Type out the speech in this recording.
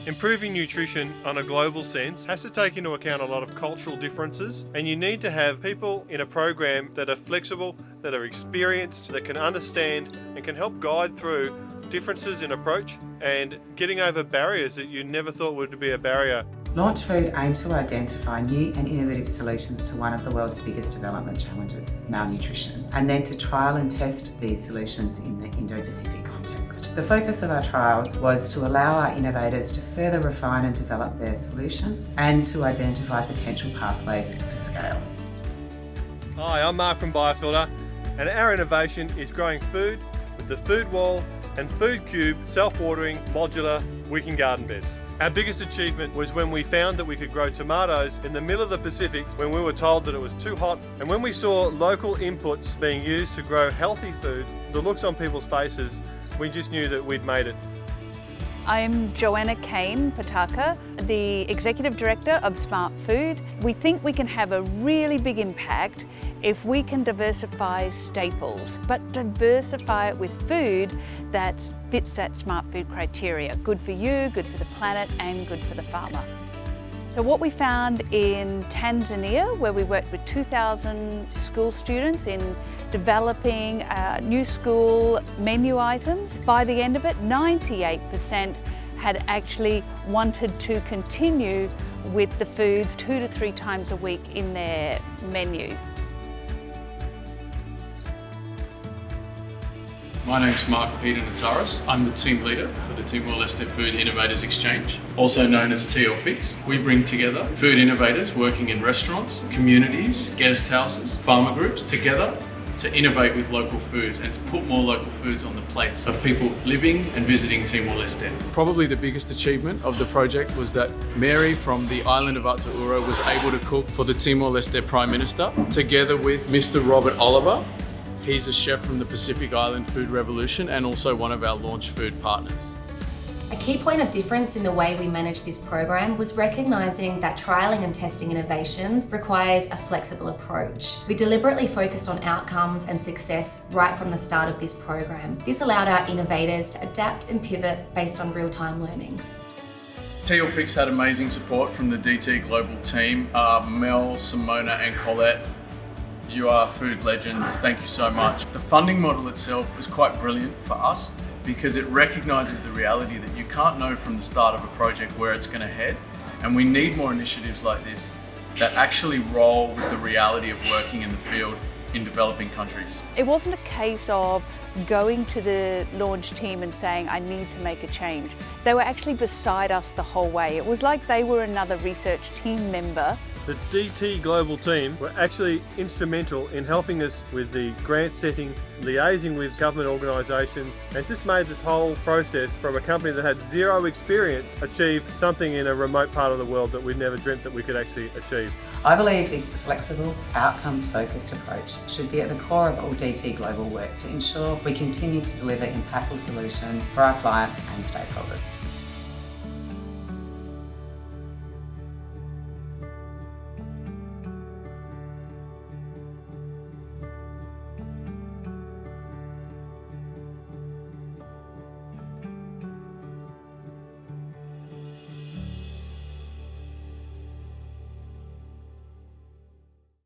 Improving nutrition on a global sense has to take into account a lot of cultural differences, and you need to have people in a program that are flexible, that are experienced, that can understand and can help guide through differences in approach and getting over barriers that you never thought would be a barrier. Launch Food aims to identify new and innovative solutions to one of the world's biggest development challenges, malnutrition, and then to trial and test these solutions in the Indo-Pacific context. The focus of our trials was to allow our innovators to further refine and develop their solutions and to identify potential pathways for scale. Hi, I'm Mark from Biofilter, and our innovation is growing food with the Food Wall and Food Cube self-watering modular weekend garden beds. Our biggest achievement was when we found that we could grow tomatoes in the middle of the Pacific when we were told that it was too hot, and when we saw local inputs being used to grow healthy food, the looks on people's faces, we just knew that we'd made it. I'm Joanna Kane Pataka, the Executive Director of Smart Food. We think we can have a really big impact if we can diversify staples, but diversify it with food that fits that smart food criteria. Good for you, good for the planet, and good for the farmer. So what we found in Tanzania, where we worked with 2,000 school students in developing new school menu items, by the end of it, 98% had actually wanted to continue with the foods 2 to 3 times a week in their menu. My name's Mark Peter Nataris. I'm the team leader for the TimorLeste Food Innovators Exchange, also known as TLFix. We bring together food innovators working in restaurants, communities, guest houses, farmer groups together to innovate with local foods and to put more local foods on the plates of people living and visiting Timor-Leste. Probably the biggest achievement of the project was that Mary from the island of Aotearoa was able to cook for the Timor-Leste Prime Minister, together with Mr. Robert Oliver. He's a chef from the Pacific Island Food Revolution and also one of our Launch Food partners. A key point of difference in the way we manage this program was recognising that trialling and testing innovations requires a flexible approach. We deliberately focused on outcomes and success right from the start of this program. This allowed our innovators to adapt and pivot based on real-time learnings. TLFix had amazing support from the DT Global team, Mel, Simona and Colette. You are food legends, thank you so much. The funding model itself is quite brilliant for us because it recognises the reality that you can't know from the start of a project where it's going to head, and we need more initiatives like this that actually roll with the reality of working in the field in developing countries. It wasn't a case of going to the launch team and saying, I need to make a change. They were actually beside us the whole way. It was like they were another research team member. The DT Global team were actually instrumental in helping us with the grant setting, liaising with government organisations, and just made this whole process from a company that had zero experience achieve something in a remote part of the world that we'd never dreamt that we could actually achieve. I believe this flexible, outcomes-focused approach should be at the core of all DT Global work to ensure we continue to deliver impactful solutions for our clients and stakeholders.